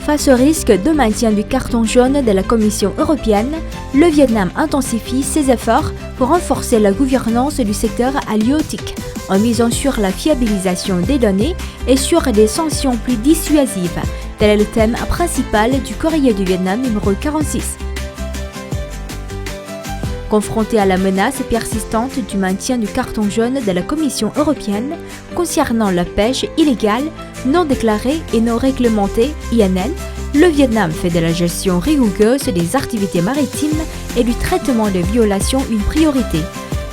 Face au risque de maintien du carton jaune de la Commission européenne, le Vietnam intensifie ses efforts pour renforcer la gouvernance du secteur halieutique en misant sur la fiabilisation des données et sur des sanctions plus dissuasives. Tel est le thème principal du courrier du Vietnam numéro 46. Confronté à la menace persistante du maintien du carton jaune de la Commission européenne concernant la pêche illégale, non déclarée et non réglementée (INN), le Vietnam fait de la gestion rigoureuse des activités maritimes et du traitement des violations une priorité.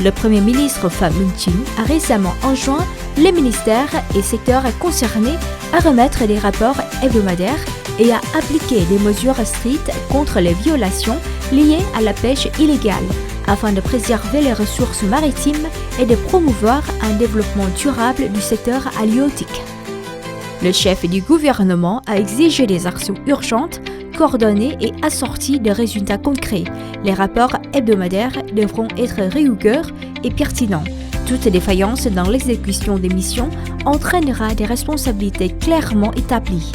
Le Premier ministre Phạm Minh Chính a récemment enjoint les ministères et secteurs concernés à remettre des rapports hebdomadaires et à appliquer des mesures strictes contre les violations liées à la pêche illégale, afin de préserver les ressources maritimes et de promouvoir un développement durable du secteur halieutique. Le chef du gouvernement a exigé des actions urgentes, coordonnées et assorties de résultats concrets. Les rapports hebdomadaires devront être rigoureux et pertinents. Toute défaillance dans l'exécution des missions entraînera des responsabilités clairement établies.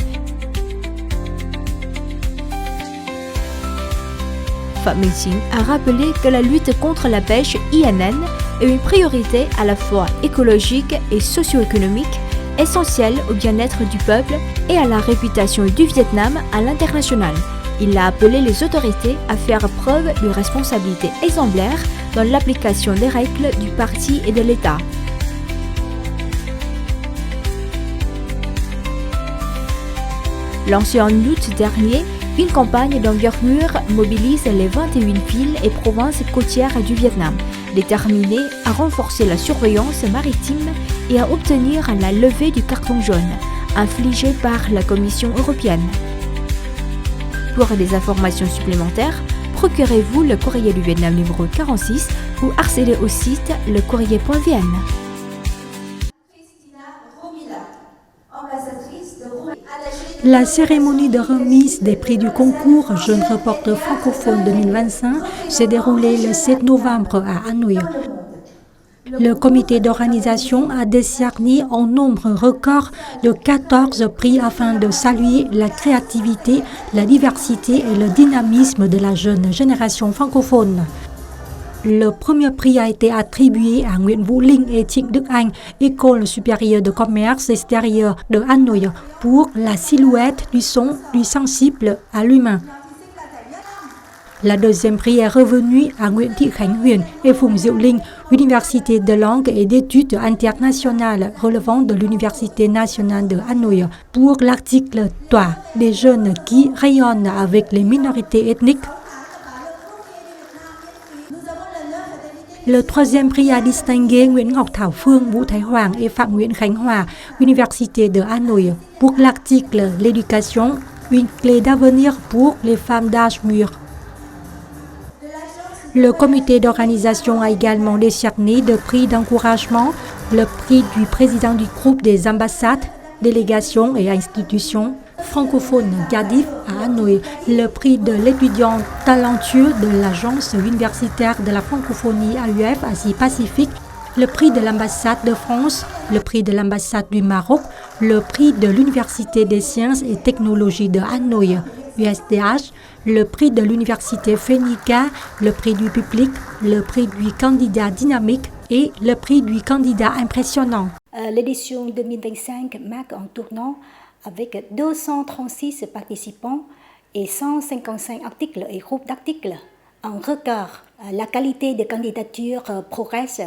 Phạm Minh Chính a rappelé que la lutte contre la pêche INN est une priorité à la fois écologique et socio-économique, essentielle au bien-être du peuple et à la réputation du Vietnam à l'international. Il a appelé les autorités à faire preuve d'une responsabilité exemplaire dans l'application des règles du parti et de l'État. Lancée en août dernier, une campagne d'envergure mobilise les 21 villes et provinces côtières du Vietnam, déterminée à renforcer la surveillance maritime et à obtenir la levée du carton jaune, infligé par la Commission européenne. Pour des informations supplémentaires, procurez-vous le courrier du Vietnam numéro 46 ou accédez au site lecourrier.vn. La cérémonie de remise des prix du concours Jeune Reporter Francophone 2025 s'est déroulée le 7 novembre à Hanoï. Le comité d'organisation a décerné en nombre record de 14 prix afin de saluer la créativité, la diversité et le dynamisme de la jeune génération francophone. Le premier prix a été attribué à Nguyễn Vũ Linh et Trịnh Đức Anh, École supérieure de commerce extérieur de Hanoï, pour la silhouette du son du sensible à l'humain. La deuxième prix est revenue à Nguyễn Thị Khánh Huyền et Phùng Diệu Linh, Université de langue et d'études internationales relevant de l'Université nationale de Hanoï, pour l'article 3 des jeunes qui rayonnent avec les minorités ethniques. Le troisième prix a distingué Nguyễn Ngọc Thảo Phương, Vũ Thái Hoàng et Phạm Nguyễn Khánh Hòa, Université de Hanoï, pour l'article L'éducation, une clé d'avenir pour les femmes d'âge mûr. Le comité d'organisation a également décerné deux prix d'encouragement, le prix du président du groupe des ambassades, délégations et institutions francophones GADIF à Hanoï, le prix de l'étudiant talentueux de l'agence universitaire de la francophonie AUF Asie-Pacifique, le prix de l'ambassade de France, le prix de l'ambassade du Maroc, le prix de l'Université des sciences et technologies de Hanoï, USDH, le prix de l'Université Phénica, le prix du public, le prix du candidat dynamique et le prix du candidat impressionnant. L'édition 2025 marque un tournant avec 236 participants et 155 articles et groupes d'articles. Un record. La qualité des candidatures progresse.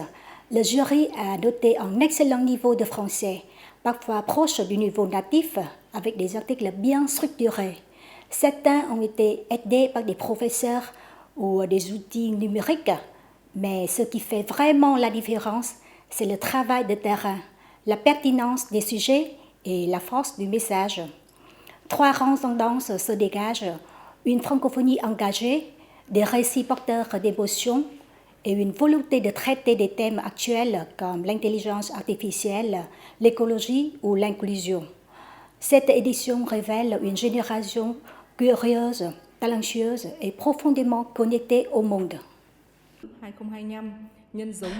Le jury a noté un excellent niveau de français, parfois proche du niveau natif, avec des articles bien structurés. Certains ont été aidés par des professeurs ou des outils numériques, mais ce qui fait vraiment la différence, c'est le travail de terrain, la pertinence des sujets et la force du message. Trois grandes tendances se dégagent, une francophonie engagée, des récits porteurs d'émotions et une volonté de traiter des thèmes actuels comme l'intelligence artificielle, l'écologie ou l'inclusion. Cette édition révèle une génération curieuse, talentueuse et profondément connectée au monde.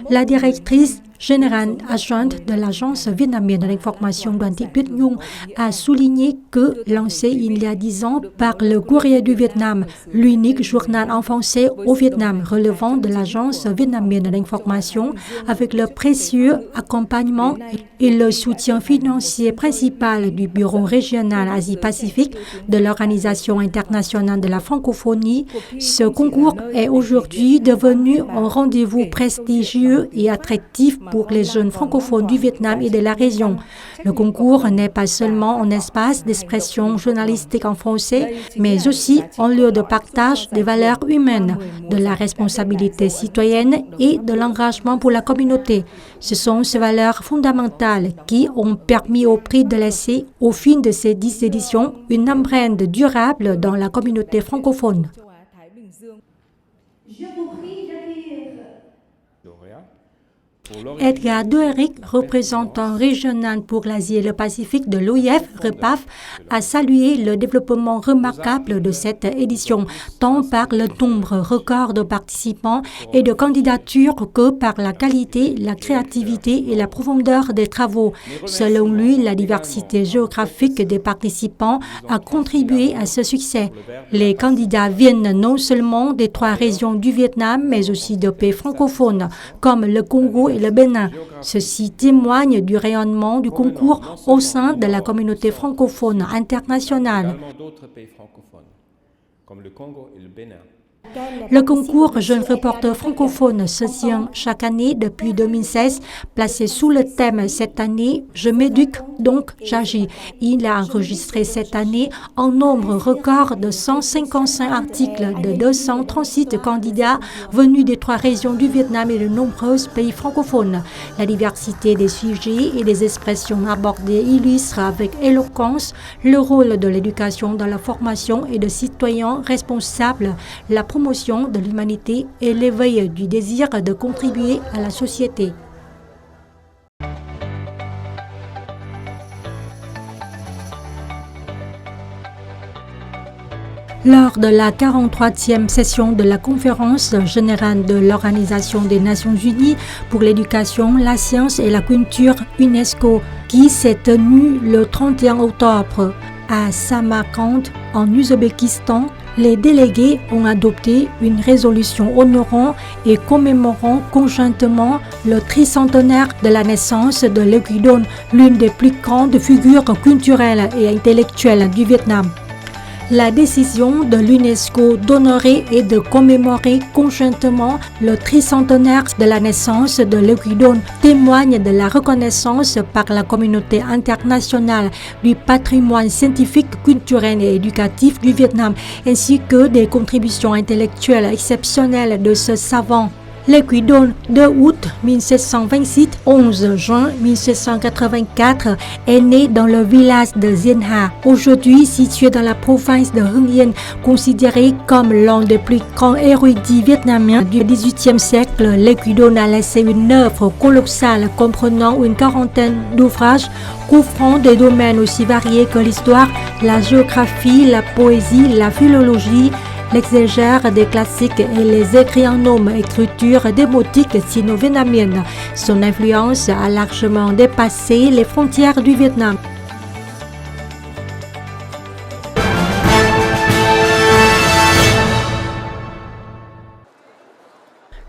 La directrice générale adjointe de l'Agence vietnamienne de l'information Đoàn Thị Tuyết Nhung a souligné que, lancé il y a 10 ans par le Courrier du Vietnam, l'unique journal en français au Vietnam relevant de l'Agence vietnamienne de l'information, avec le précieux accompagnement et le soutien financier principal du Bureau régional Asie-Pacifique de l'Organisation internationale de la francophonie, ce concours est aujourd'hui devenu un rendez-vous prestigieux et attractif pour les jeunes francophones du Vietnam et de la région. Le concours n'est pas seulement un espace d'expression journalistique en français, mais aussi un lieu de partage des valeurs humaines, de la responsabilité citoyenne et de l'engagement pour la communauté. Ce sont ces valeurs fondamentales qui ont permis au prix de laisser, au fil de ces 10 éditions, une empreinte durable dans la communauté francophone. Edgar Doerick, représentant régional pour l'Asie et le Pacifique de l'OIF, REPAF, a salué le développement remarquable de cette édition, tant par le nombre record de participants et de candidatures que par la qualité, la créativité et la profondeur des travaux. Selon lui, la diversité géographique des participants a contribué à ce succès. Les candidats viennent non seulement des 3 régions du Vietnam, mais aussi de pays francophones, comme le Congo et le Bénin. Ceci témoigne du rayonnement du concours au sein de la communauté francophone internationale. Le concours Jeunes reporters francophones se tient chaque année depuis 2016, placé sous le thème cette année « Je m'éduque, donc j'agis ». Il a enregistré cette année un nombre record de 155 articles de 236 candidats venus des 3 régions du Vietnam et de nombreux pays francophones. La diversité des sujets et des expressions abordées illustre avec éloquence le rôle de l'éducation dans la formation et de citoyens responsables, la promotion de l'humanité et l'éveil du désir de contribuer à la société. Lors de la 43e session de la conférence générale de l'Organisation des Nations Unies pour l'éducation, la science et la culture UNESCO, qui s'est tenue le 31 octobre à Samarkand, en Ouzbékistan, les délégués ont adopté une résolution honorant et commémorant conjointement le tricentenaire de la naissance de Lê Quý Đôn, l'une des plus grandes figures culturelles et intellectuelles du Vietnam. La décision de l'UNESCO d'honorer et de commémorer conjointement le tricentenaire de la naissance de Lê Quý Đôn témoigne de la reconnaissance par la communauté internationale du patrimoine scientifique, culturel et éducatif du Vietnam, ainsi que des contributions intellectuelles exceptionnelles de ce savant. Lê Quý Đôn, 2 août 1726, 11 juin 1784, est né dans le village de Dien Ha, aujourd'hui situé dans la province de Hưng Yên, considéré comme l'un des plus grands érudits vietnamiens du XVIIIe siècle. Lê Quý Đôn a laissé une œuvre colossale comprenant une quarantaine d'ouvrages couvrant des domaines aussi variés que l'histoire, la géographie, la poésie, la philologie, l'exégèse des classiques et les écrits en nombre, écriture démotique sino-vietnamienne. Son influence a largement dépassé les frontières du Vietnam.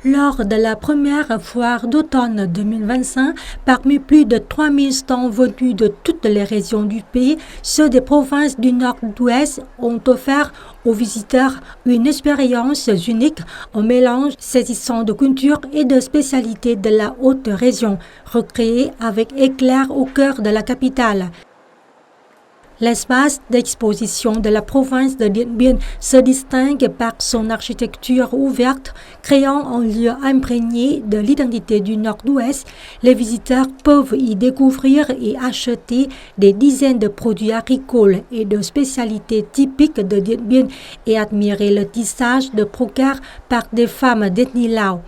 Lors de la première foire d'automne 2025, parmi plus de 3000 stands venus de toutes les régions du pays, ceux des provinces du Nord-Ouest ont offert aux visiteurs une expérience unique, un mélange saisissant de culture et de spécialités de la haute région, recréé avec éclat au cœur de la capitale. L'espace d'exposition de la province de Điện Biên se distingue par son architecture ouverte, créant un lieu imprégné de l'identité du Nord-Ouest. Les visiteurs peuvent y découvrir et acheter des dizaines de produits agricoles et de spécialités typiques de Điện Biên et admirer le tissage de brocart par des femmes d'ethnie Lao.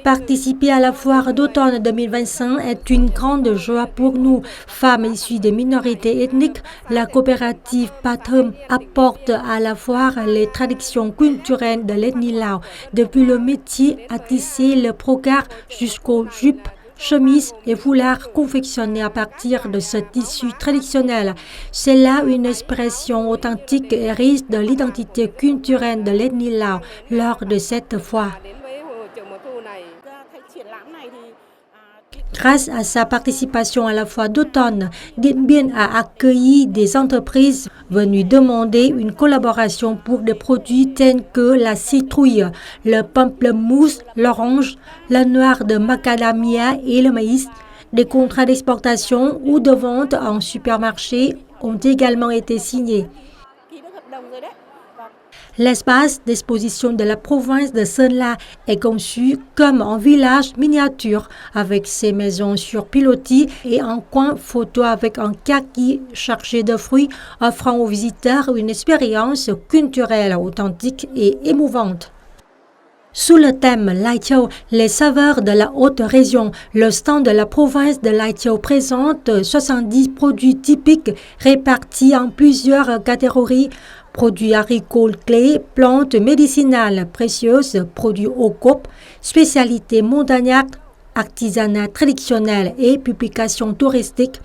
Participer à la foire d'automne 2025 est une grande joie pour nous, femmes issues des minorités ethniques. La coopérative Pathum apporte à la foire les traditions culturelles de l'ethnie Lao, depuis le métier à tisser le brocart jusqu'aux jupes, chemises et foulards confectionnés à partir de ce tissu traditionnel. C'est là une expression authentique et riche de l'identité culturelle de l'ethnie Lao lors de cette foire. Grâce à sa participation à la foire d'automne, Điện Biên a accueilli des entreprises venues demander une collaboration pour des produits tels que la citrouille, le pamplemousse, l'orange, la noix de macadamia et le maïs. Des contrats d'exportation ou de vente en supermarché ont également été signés. L'espace d'exposition de la province de Sơn La est conçu comme un village miniature avec ses maisons sur pilotis et un coin photo avec un kaki chargé de fruits offrant aux visiteurs une expérience culturelle authentique et émouvante. Sous le thème Lai Châu, les saveurs de la haute région, le stand de la province de Lai Châu présente 70 produits typiques répartis en plusieurs catégories. Produits agricoles clés, plantes médicinales précieuses, produits au COP, spécialités montagnardes, artisanat traditionnel et publications touristiques.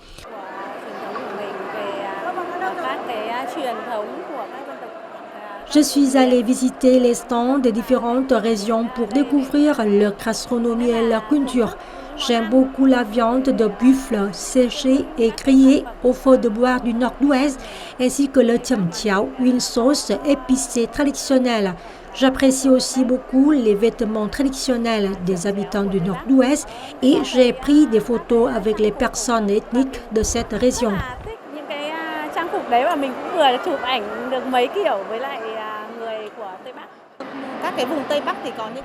Je suis allée visiter les stands des différentes régions pour découvrir leur gastronomie et leur culture. J'aime beaucoup la viande de buffle séchée et grillée au feu de bois du nord-ouest, ainsi que le cham chao, une sauce épicée traditionnelle. J'apprécie aussi beaucoup les vêtements traditionnels des habitants du nord-ouest et j'ai pris des photos avec les personnes ethniques de cette région.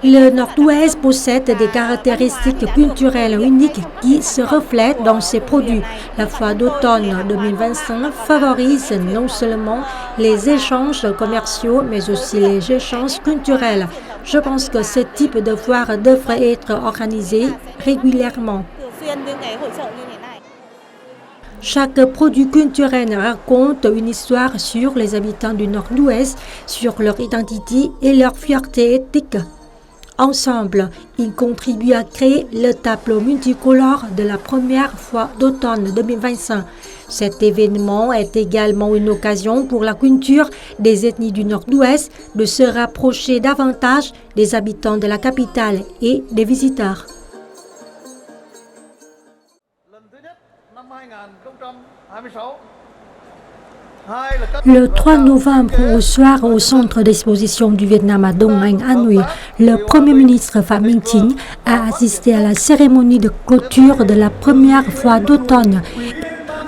Le Nord-Ouest possède des caractéristiques culturelles uniques qui se reflètent dans ses produits. La foire d'automne 2025 favorise non seulement les échanges commerciaux, mais aussi les échanges culturels. Je pense que ce type de foire devrait être organisé régulièrement. Chaque produit culturel raconte une histoire sur les habitants du Nord-Ouest, sur leur identité et leur fierté ethnique. Ensemble, ils contribuent à créer le tableau multicolore de la première foire d'automne 2025. Cet événement est également une occasion pour la culture des ethnies du Nord-Ouest de se rapprocher davantage des habitants de la capitale et des visiteurs. Le 3 novembre au soir, au centre d'exposition du Vietnam à Đông Anh, Hanoi, le Premier ministre Phạm Minh Chính a assisté à la cérémonie de clôture de la première foire d'automne.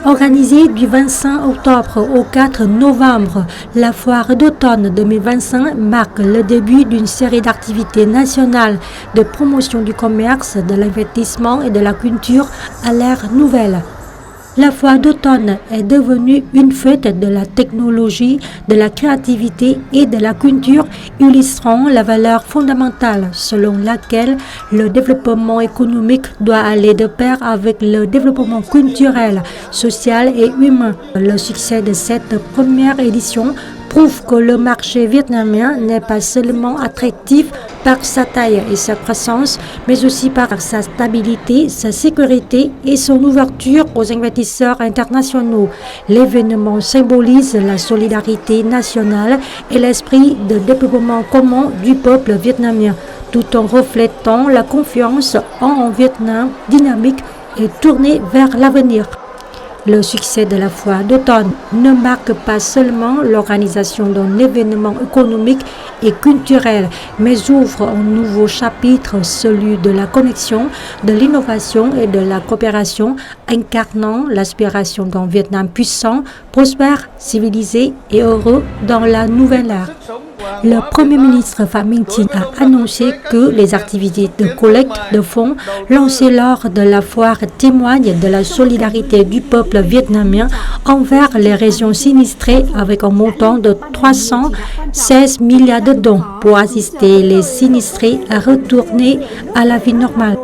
Organisée du 25 octobre au 4 novembre, la foire d'automne 2025 marque le début d'une série d'activités nationales de promotion du commerce, de l'investissement et de la culture à l'ère nouvelle. La foire d'automne est devenue une fête de la technologie, de la créativité et de la culture, illustrant la valeur fondamentale selon laquelle le développement économique doit aller de pair avec le développement culturel, social et humain. Le succès de cette première édition prouve que le marché vietnamien n'est pas seulement attractif par sa taille et sa croissance, mais aussi par sa stabilité, sa sécurité et son ouverture aux investisseurs internationaux. L'événement symbolise la solidarité nationale et l'esprit de développement commun du peuple vietnamien, tout en reflétant la confiance en un Vietnam dynamique et tourné vers l'avenir. Le succès de la foire d'automne ne marque pas seulement l'organisation d'un événement économique et culturel, mais ouvre un nouveau chapitre, celui de la connexion, de l'innovation et de la coopération, incarnant l'aspiration d'un Vietnam puissant, prospère, civilisé et heureux dans la nouvelle ère. Le Premier ministre Phạm Minh Chính a annoncé que les activités de collecte de fonds lancées lors de la foire témoignent de la solidarité du peuple peuple vietnamien envers les régions sinistrées avec un montant de 316 milliards de dons pour assister les sinistrés à retourner à la vie normale.